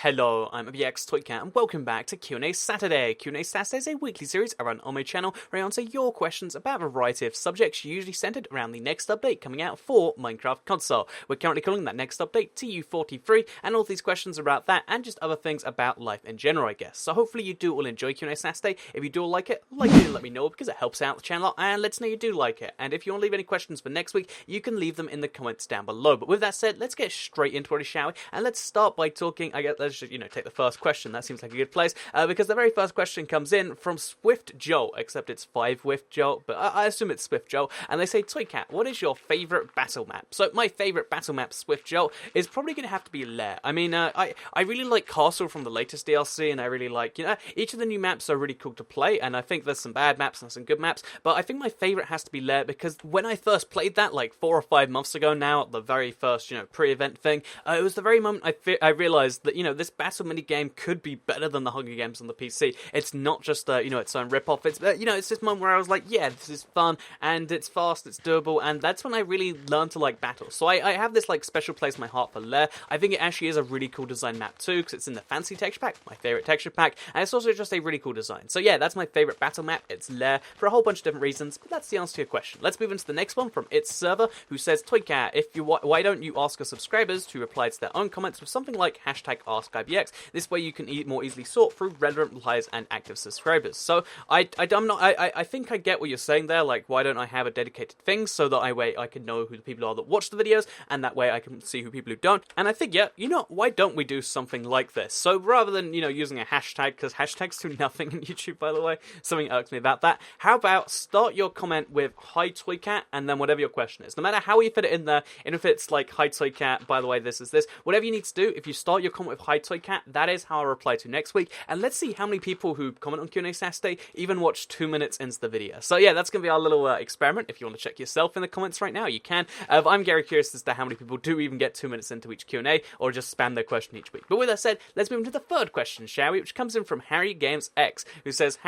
Hello, I'm BX Toycat and welcome back to QnA Saturday. QnA Saturday is a weekly series I run on my channel where I answer your questions about a variety of subjects usually centered around the next update coming out for Minecraft console. We're currently calling that next update TU43 and all these questions about that and just other things about life in general, I guess. So hopefully you do all enjoy QnA Saturday. If you do like it and let me know because it helps out the channel and lets know you do like it. And if you want to leave any questions for next week, you can leave them in the comments down below. But with that said, let's get straight into it, shall we? And let's start by talking, let's just, take the first question. That seems like a good place, because the very first question comes in from Swift Joe, except it's 5-Wift Joe, but I assume it's Swift Joe, and they say, Toycat, what is your favourite battle map? So my favourite battle map, Swift Joe, is probably going to have to be Lair. I mean, I really like Castle from the latest DLC, and I really like, each of the new maps are really cool to play, and I think there's some bad maps and some good maps, but I think my favourite has to be Lair, because when I first played that, like 4 or 5 months ago now, the very first, pre-event thing, it was the very moment I realised that, this battle minigame could be better than the Hunger Games on the PC. It's not just, its own rip-off. It's, it's this moment where I was like, yeah, this is fun, and it's fast, it's doable, and that's when I really learned to like battle. So I have this, special place in my heart for Lair. I think it actually is a really cool design map, too, because it's in the fancy texture pack, my favourite texture pack, and it's also just a really cool design. So yeah, that's my favourite battle map. It's Lair for a whole bunch of different reasons, but that's the answer to your question. Let's move into the next one from It's Server, who says, Toycat, why don't you ask our subscribers to reply to their own comments with something like #AskIBX? This way you can more easily sort through relevant replies and active subscribers. So I think I get what you're saying there, like why don't I have a dedicated thing so that I can know who the people are that watch the videos, and that way I can see who people who don't. And I think, yeah, why don't we do something like this? So rather than, using a hashtag, because hashtags do nothing in YouTube, by the way, something irks me about that, how about start your comment with Hi Toycat, and then whatever your question is. No matter how you fit it in there, and if it's like Hi Toycat, by the way, this is this, whatever you need to do, if you start your comment with Hi Toycat, that is how I'll reply to next week, and let's see how many people who comment on QnA Saturday even watch 2 minutes into the video. So yeah, that's going to be our little experiment. If you want to check yourself in the comments right now, you can. I'm very curious as to how many people do even get 2 minutes into each Q&A, or just spam their question each week. But with that said, let's move into the third question, shall we? Which comes in from Harry Games X, who says,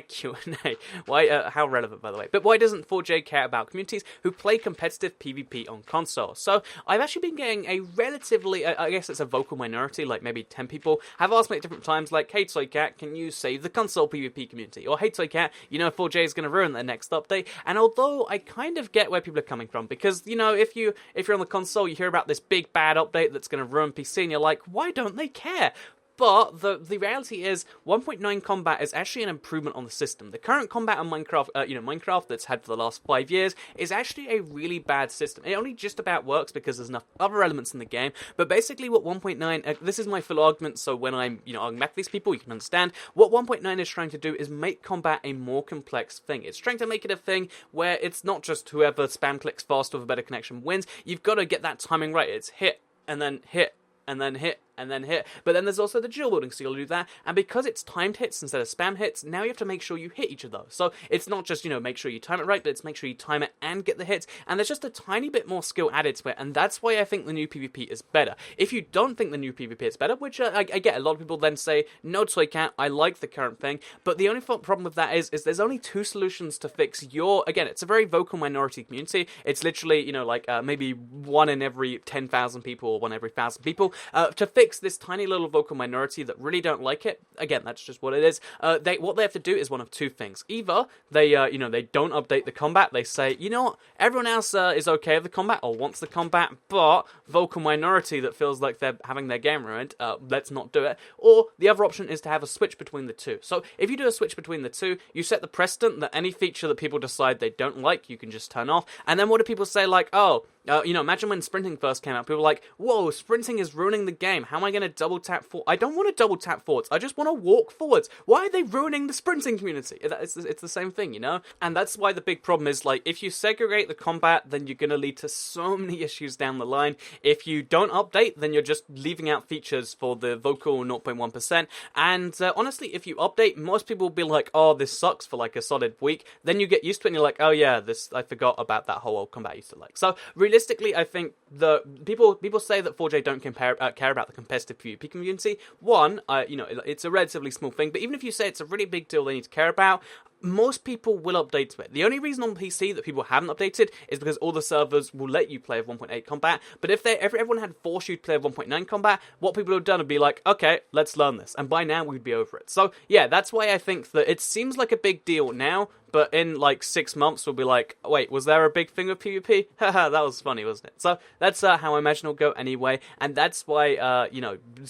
#Q&A. Why, how relevant, by the way. But why doesn't 4J care about communities who play competitive PvP on console? So I've actually been getting a relatively, I guess it's a vocal minority, like maybe 10 people, have asked me at different times, like, hey Toycat, can you save the console PvP community? Or hey Toycat, 4J is going to ruin their next update. And although I kind of get where people are coming from, because, if you're on the console, you hear about this big bad update that's going to ruin PC, and you're like, why don't they care? But the reality is, 1.9 combat is actually an improvement on the system. The current combat on Minecraft, Minecraft that's had for the last 5 years is actually a really bad system. It only just about works because there's enough other elements in the game. But basically, what 1.9, this is my full argument. So when I'm, arguing back these people, you can understand what 1.9 is trying to do is make combat a more complex thing. It's trying to make it a thing where it's not just whoever spam clicks faster with a better connection wins. You've got to get that timing right. It's hit and then hit and then hit and then hit. But then there's also the dual wielding, so you'll do that. And because it's timed hits instead of spam hits, now you have to make sure you hit each of those. So it's not just, make sure you time it right, but it's make sure you time it and get the hits. And there's just a tiny bit more skill added to it, and that's why I think the new PvP is better. If you don't think the new PvP is better, which I get, a lot of people then say, no Toycat, I like the current thing, but the only problem with that is there's only 2 solutions to fix your, again, it's a very vocal minority community. It's literally, maybe 1 in every 10,000 people or 1 every 1,000 people, to fix this tiny little vocal minority that really don't like it. Again, that's just what it is. What they have to do is one of 2 things. Either they, they don't update the combat. They say, what, everyone else is okay with the combat or wants the combat, but vocal minority that feels like they're having their game ruined, let's not do it. Or the other option is to have a switch between the 2. So if you do a switch between the 2, you set the precedent that any feature that people decide they don't like, you can just turn off. And then what do people say, like, oh, imagine when sprinting first came out, people were like, whoa, sprinting is ruining the game. How am I going to double tap forward? I don't want to double tap forwards. I just want to walk forwards. Why are they ruining the sprinting community? It's the same thing, And that's why the big problem is, like, if you segregate the combat, then you're going to lead to so many issues down the line. If you don't update, then you're just leaving out features for the vocal 0.1%. And honestly, if you update, most people will be like, oh, this sucks for like a solid week. Then you get used to it and you're like, oh yeah, I forgot about that whole old combat I used to like. So realistically, I think the people say that 4J don't care about the competitive PvP community. One, it's a relatively small thing, but even if you say it's a really big deal they need to care about, most people will update to it. The only reason on PC that people haven't updated is because all the servers will let you play with 1.8 combat, but if everyone had forced you to play with 1.9 combat, what people would have done would be like, okay, let's learn this, and by now we'd be over it. So yeah, that's why I think that it seems like a big deal now, but in like 6 months we'll be like, wait, was there a big thing with PvP? Haha, that was funny, wasn't it? So that's how I imagine it'll go anyway, and that's why,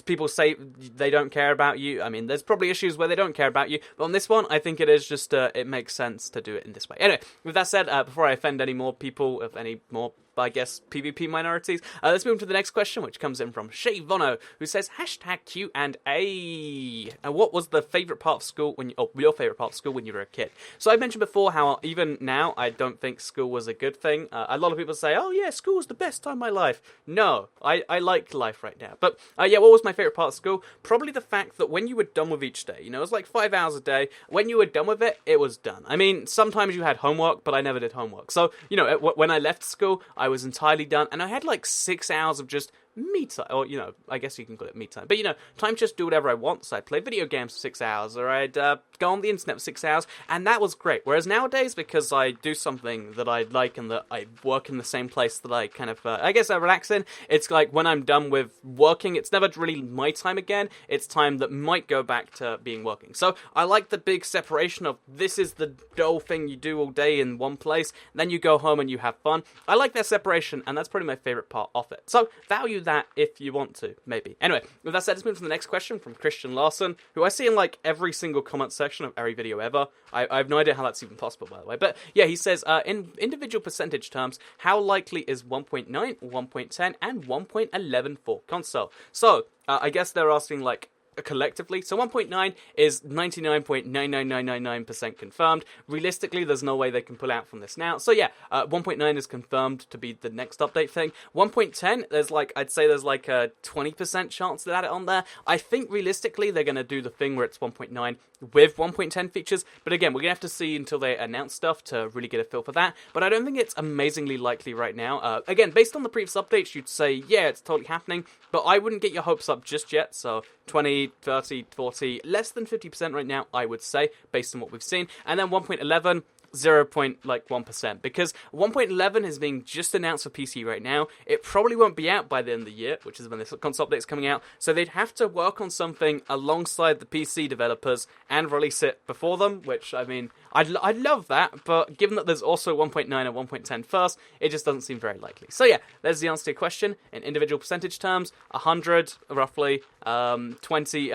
people say they don't care about you. I mean, there's probably issues where they don't care about you, but on this one, I think it is just, it makes sense to do it in this way. Anyway, with that said, before I offend any more people, of any more, I guess, PvP minorities, let's move on to the next question, which comes in from Shay Vono, who says, #QnA. What was the favourite part of school your favourite part of school when you were a kid? So I mentioned before how even now I don't think school was a good thing. A lot of people say, oh yeah, school was the best time of my life. No, I like life right now. But yeah, what was my favourite part of school? Probably the fact that when you were done with each day, it was like 5 hours a day. When you were done with it, it was done. I mean, sometimes you had homework, but I never did homework. So, when I left school, I was entirely done, and I had like 6 hours of just me time, or, I guess you can call it me time, but, time to just do whatever I want. So I'd play video games for 6 hours, or I'd go on the internet for 6 hours, and that was great. Whereas nowadays, because I do something that I like and that I work in the same place that I kind of, I relax in, it's like when I'm done with working, it's never really my time again. It's time that might go back to being working. So I like the big separation of this is the dull thing you do all day in one place, then you go home and you have fun. I like that separation, and that's probably my favourite part of it. So value that if you want to, maybe. Anyway, with that said, let's move to the next question from Christian Larson, who I see in like every single comment section of every video ever. I have no idea how that's even possible, by the way. But yeah, he says, in individual percentage terms, how likely is 1.9, 1.10, and 1.11 for console? So, I guess they're asking like, collectively. So 1.9 is 99.99999% confirmed. Realistically, there's no way they can pull out from this now. So yeah, 1.9 is confirmed to be the next update thing. 1.10, I'd say there's like a 20% chance to add it on there. I think realistically, they're going to do the thing where it's 1.9 with 1.10 features, but again, we're going to have to see until they announce stuff to really get a feel for that, but I don't think it's amazingly likely right now. Again, based on the previous updates, you'd say, yeah, it's totally happening, but I wouldn't get your hopes up just yet, so 20, 30, 40, less than 50% right now, I would say, based on what we've seen, and then 1.11, 0.1%, because 1.11 is being just announced for PC right now. It probably won't be out by the end of the year, which is when this console update is coming out, so they'd have to work on something alongside the PC developers and release it before them, which, I mean, I'd love that, but given that there's also 1.9 and 1.10 first, it just doesn't seem very likely. So yeah, there's the answer to your question. In individual percentage terms, 100, roughly, 20,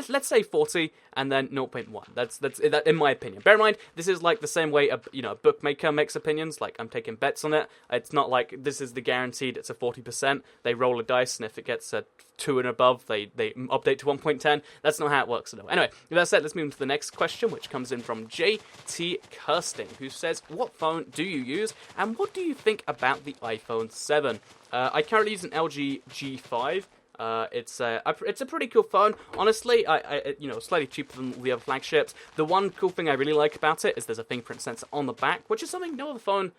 let's say 40, and then 0.1. That's in my opinion. Bear in mind, this is like the same way a bookmaker makes opinions. Like, I'm taking bets on it. It's not like this is the guaranteed. It's a 40%. They roll a dice, and if it gets a 2 and above, they update to 1.10. That's not how it works at all. Anyway, with that said, let's move on to the next question, which comes in from JT Kirsting, who says, what phone do you use, and what do you think about the iPhone 7? I currently use an LG G5. It's a pretty cool phone. Honestly, slightly cheaper than the other flagships. The one cool thing I really like about it is there's a fingerprint sensor on the back, which is something no other phone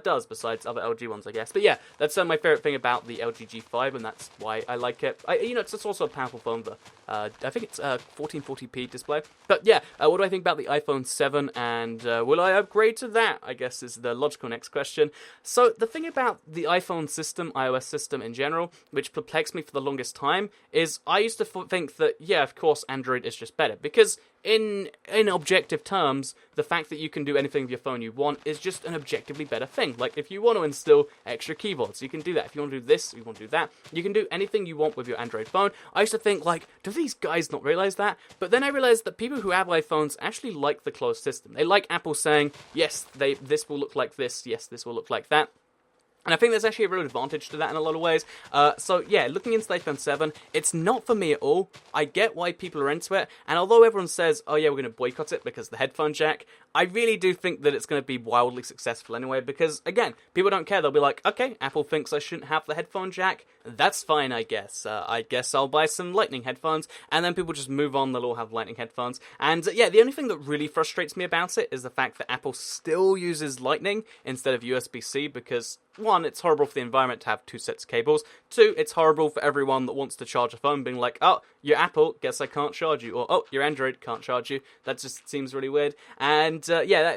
does besides other LG ones, I guess. But yeah, that's my favorite thing about the LG G5, and that's why I like it. It's also a powerful phone. I think it's 1440p display. But yeah, what do I think about the iPhone 7, and will I upgrade to that? I guess is the logical next question. So the thing about the iPhone system, iOS system in general, which perplexed me for the longest time, is I used to think that, yeah, of course, Android is just better, because in objective terms, the fact that you can do anything with your phone you want is just an objectively better thing. Like, if you want to install extra keyboards, you can do that. If you want to do this, you want to do that, you can do anything you want with your Android phone. I used to think, like, do these guys not realize that? But then I realized that people who have iPhones actually like the closed system. They like Apple saying, yes, this will look like this, yes, this will look like that. And I think there's actually a real advantage to that in a lot of ways. So yeah, looking into the iPhone 7, it's not for me at all. I get why people are into it, and although everyone says, oh yeah, we're going to boycott it because of the headphone jack, I really do think that it's going to be wildly successful anyway, because again, people don't care. They'll be like, okay, Apple thinks I shouldn't have the headphone jack, that's fine, I guess. I guess I'll buy some lightning headphones, and then people just move on, they'll all have lightning headphones. And yeah, the only thing that really frustrates me about it is the fact that Apple still uses lightning instead of USB-C, because one, it's horrible for the environment to have two sets of cables. Two, it's horrible for everyone that wants to charge a phone being like, oh, you're Apple, guess I can't charge you. Or, oh, you're Android, can't charge you. That just seems really weird. And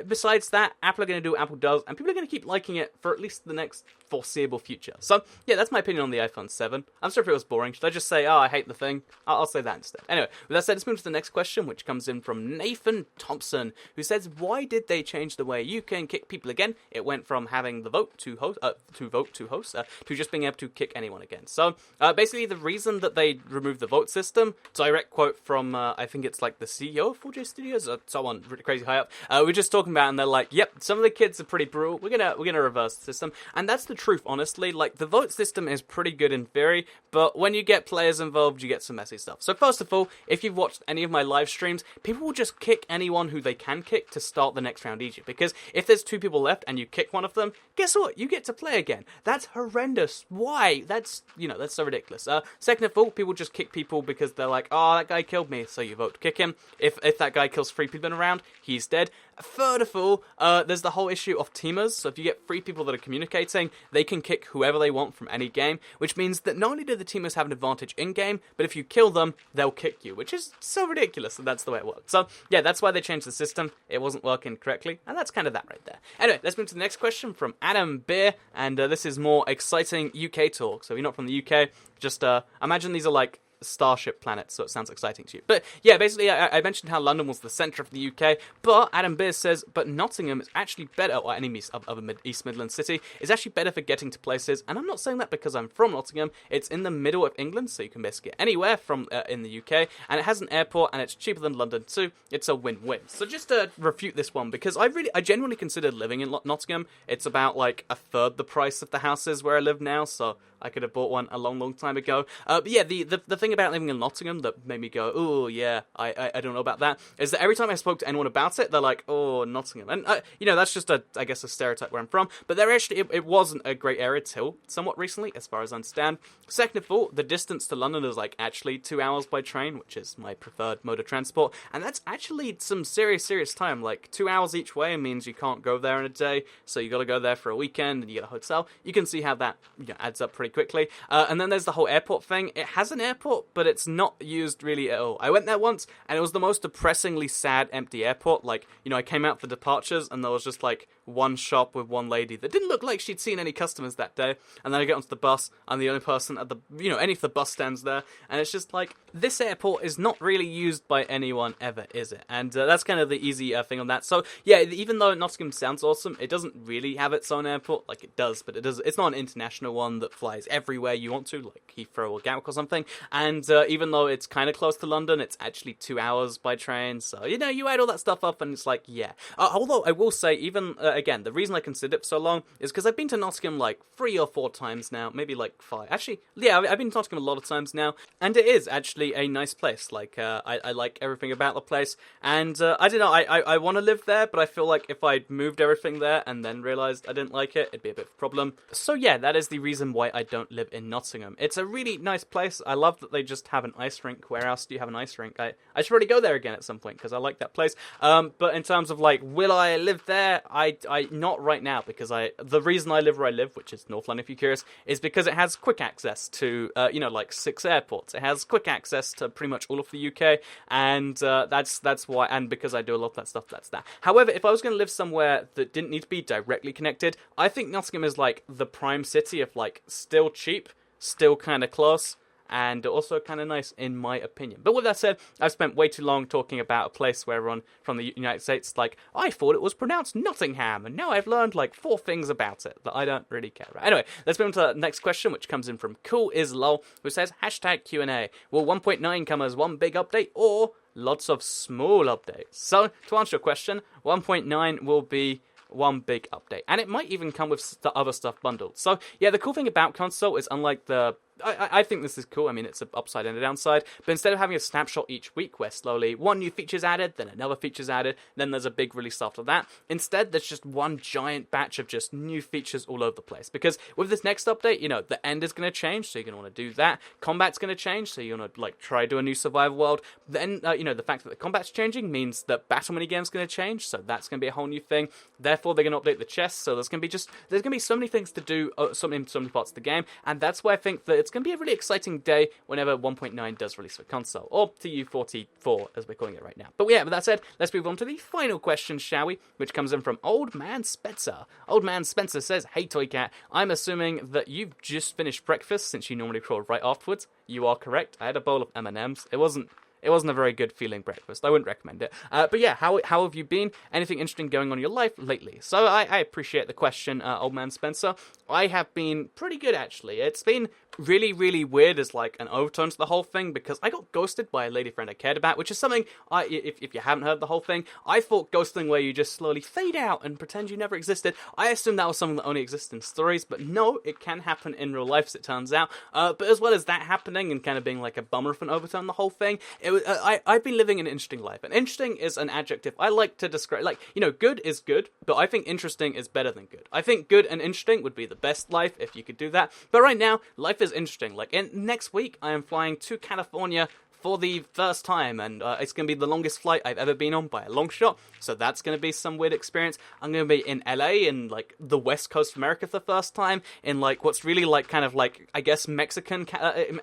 besides that, Apple are going to do what Apple does, and people are going to keep liking it for at least the next foreseeable future. So, yeah, that's my opinion on the iPhone 7. I'm sorry if it was boring. Should I just say, oh, I hate the thing? I'll say that instead. Anyway, with that said, let's move to the next question, which comes in from Nathan Thompson, who says, why did they change the way you can kick people again? It went from having the vote to host, to just being able to kick anyone again. So, basically, the reason that they removed the vote system, direct quote from, I think it's like the CEO of 4J Studios, or someone really crazy high up, we're just talking about, and they're like, yep, some of the kids are pretty brutal, we're gonna reverse the system. And that's the truth, honestly. Like, the vote system is pretty good in theory, but when you get players involved, you get some messy stuff. So first of all, if you've watched any of my live streams, people will just kick anyone who they can kick to start the next round easier, because if there's two people left and you kick one of them, guess what? You get to play again. That's horrendous. Why? That's so ridiculous. Second of all, people just kick people because they're like, oh, that guy killed me, so you vote to kick him. If that guy kills 3 people in a round, he's dead. Third of all, there's the whole issue of teamers. So if you get 3 people that are communicating, they can kick whoever they want from any game, which means that not only do the teamers have an advantage in-game, but if you kill them, they'll kick you, which is so ridiculous that that's the way it works. So, yeah, that's why they changed the system. It wasn't working correctly, and that's kind of that right there. Anyway, let's move to the next question from Adam Beer, and this is more exciting UK talk. So if you're not from the UK, just imagine these are like starship planets, so it sounds exciting to you. But yeah, basically, I mentioned how London was the centre of the UK, but Adam Beers says, but Nottingham is actually better, or any other East Midlands city, is actually better for getting to places, and I'm not saying that because I'm from Nottingham. It's in the middle of England, so you can basically get anywhere from in the UK, and it has an airport, and it's cheaper than London too. It's a win-win. So just to refute this one, because I genuinely considered living in Nottingham. It's about like a third the price of the houses where I live now, so I could have bought one a long time ago. But yeah, the thing about living in Nottingham that made me go, oh yeah, I don't know about that, is that every time I spoke to anyone about it, they're like, oh, Nottingham. And, that's just I guess a stereotype where I'm from. But there actually, it wasn't a great area till somewhat recently, as far as I understand. Second of all, the distance to London is like actually 2 hours by train, which is my preferred mode of transport. And that's actually some serious time. Like 2 hours each way means you can't go there in a day. So you got to go there for a weekend and you get a hotel. You can see how that adds up pretty quickly. And then there's the whole airport thing. It has an airport, but it's not used really at all. I went there once, and it was the most depressingly sad, empty airport. Like, I came out for departures, and there was just like one shop with one lady that didn't look like she'd seen any customers that day. And then I get onto the bus, I'm the only person at the, any of the bus stands there, and it's just like, this airport is not really used by anyone ever, is it? And that's kind of the easy thing on that. So yeah, even though Nottingham sounds awesome, it doesn't really have its own airport. Like, it does, but it's not an international one that flies everywhere you want to, like Heathrow or Gatwick or something. And even though it's kind of close to London, it's actually 2 hours by train. So, you add all that stuff up, and it's like, yeah. Although I will say, even again, the reason I considered it for so long is because I've been to Nottingham like 3 or 4 times now, maybe like 5. Actually, yeah, I've been to Nottingham a lot of times now, and it is actually a nice place. Like, I like everything about the place, and I don't know, I want to live there, but I feel like if I'd moved everything there and then realised I didn't like it, it'd be a bit of a problem. So yeah, that is the reason why I don't live in Nottingham. It's a really nice place. I love that they just have an ice rink. Where else do you have an ice rink? I should really go there again at some point, because I like that place. But in terms of like, will I live there? I not right now, because the reason I live where I live, which is North London if you're curious, is because it has quick access to like 6 airports. It has quick access to pretty much all of the UK, and that's why. And because I do a lot of that stuff, that's that. However, if I was going to live somewhere that didn't need to be directly connected, I think Nottingham is like the prime city of like still cheap, still kind of close, and also kind of nice in my opinion. But with that said, I've spent way too long talking about a place where everyone from the United States is like, I thought it was pronounced Nottingham, and now I've learned like 4 things about it that I don't really care about. Anyway, let's move on to the next question, which comes in from Cool Is Lol, who says, #QnA, will 1.9 come as one big update, or lots of small updates? So, to answer your question, 1.9 will be one big update, and it might even come with the other stuff bundled. So yeah, the cool thing about console is, unlike the I think this is cool. I mean, it's an upside and a downside, but instead of having a snapshot each week where slowly one new feature's added, then another feature's added, then there's a big release after that, instead there's just one giant batch of just new features all over the place. Because with this next update, you know, the end is going to change, so you're going to want to do that. Combat's going to change, so you're going to like try to do a new survival world. Then, you know, the fact that the combat's changing means that battle minigame's going to change, so that's going to be a whole new thing. Therefore, they're going to update the chests, so there's going to be so many things to do, so many parts of the game, and that's why I think that it's going to be a really exciting day whenever 1.9 does release for console, or TU44 as we're calling it right now. But yeah, with that said, let's move on to the final question, shall we? Which comes in from Old Man Spencer. Old Man Spencer says, "Hey Toy Cat, I'm assuming that you've just finished breakfast since you normally crawl right afterwards." You are correct. I had a bowl of M&Ms. It wasn't a very good feeling breakfast. I wouldn't recommend it. But yeah, how have you been? Anything interesting going on in your life lately? So I appreciate the question, Old Man Spencer. I have been pretty good, actually. It's been really, really weird as like an overtone to the whole thing, because I got ghosted by a lady friend I cared about, which is something, if you haven't heard the whole thing, I thought ghosting where you just slowly fade out and pretend you never existed, I assumed that was something that only exists in stories, but no, it can happen in real life, as it turns out. But as well as that happening and kind of being like a bummer of an overtone, the whole thing, I've been living an interesting life. And interesting is an adjective I like to describe, like, you know, good is good, but I think interesting is better than good. I think good and interesting would be the best life if you could do that. But right now, life is interesting. Like, next week, I am flying to California for the first time, and it's going to be the longest flight I've ever been on by a long shot, so that's going to be some weird experience. I'm going to be in LA, in like the west coast of America for the first time, in like what's really like kind of like, I guess, Mexican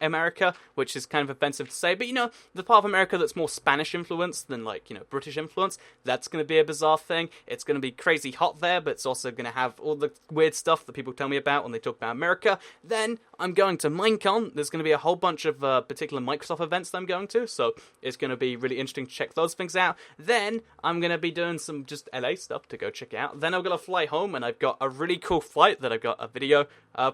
America, which is kind of offensive to say, but you know, the part of America that's more Spanish influenced than like, you know, British influence. That's going to be a bizarre thing. It's going to be crazy hot there, but it's also going to have all the weird stuff that people tell me about when they talk about America. Then I'm going to Minecon. There's going to be a whole bunch of particular Microsoft events that I'm going to, so it's going to be really interesting to check those things out. Then I'm going to be doing some just LA stuff to go check out. Then I'm going to fly home, and I've got a really cool flight that I've got a video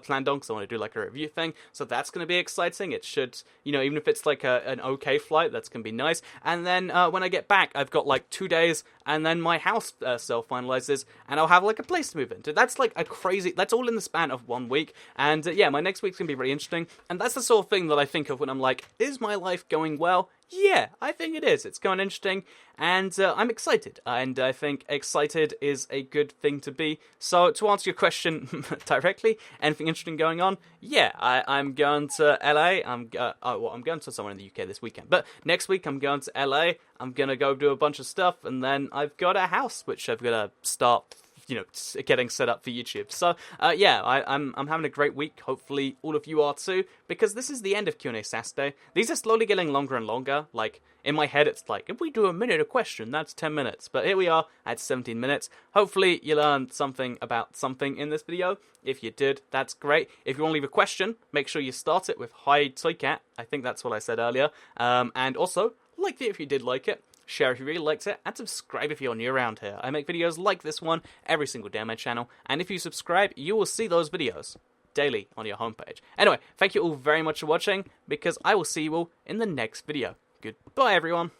planned on, because I want to do like a review thing, so that's going to be exciting. It should, you know, even if it's like an okay flight, that's going to be nice. And then when I get back, I've got like 2 days, and then my house sale finalizes, and I'll have like a place to move into. That's like a crazy, that's all in the span of 1 week, and yeah, my next week's going to be really interesting, and that's the sort of thing that I think of when I'm like, is my life going well? Yeah, I think it is. It's going interesting, and I'm excited, and I think excited is a good thing to be. So, to answer your question directly, anything interesting going on? Yeah, I'm going to LA. I'm going to somewhere in the UK this weekend, but next week I'm going to LA. I'm going to go do a bunch of stuff, and then I've got a house, which I've got to start, you know, getting set up for YouTube. So, yeah, I'm having a great week. Hopefully all of you are too, because this is the end of QnA Saturday. These are slowly getting longer and longer. Like, in my head, it's like, if we do a minute a question, that's 10 minutes. But here we are at 17 minutes. Hopefully you learned something about something in this video. If you did, that's great. If you want to leave a question, make sure you start it with "Hi Toy Cat." I think that's what I said earlier. And also, like it if you did like it. Share if you really liked it, and subscribe if you're new around here. I make videos like this one every single day on my channel, and if you subscribe, you will see those videos daily on your homepage. Anyway, thank you all very much for watching, because I will see you all in the next video. Goodbye, everyone.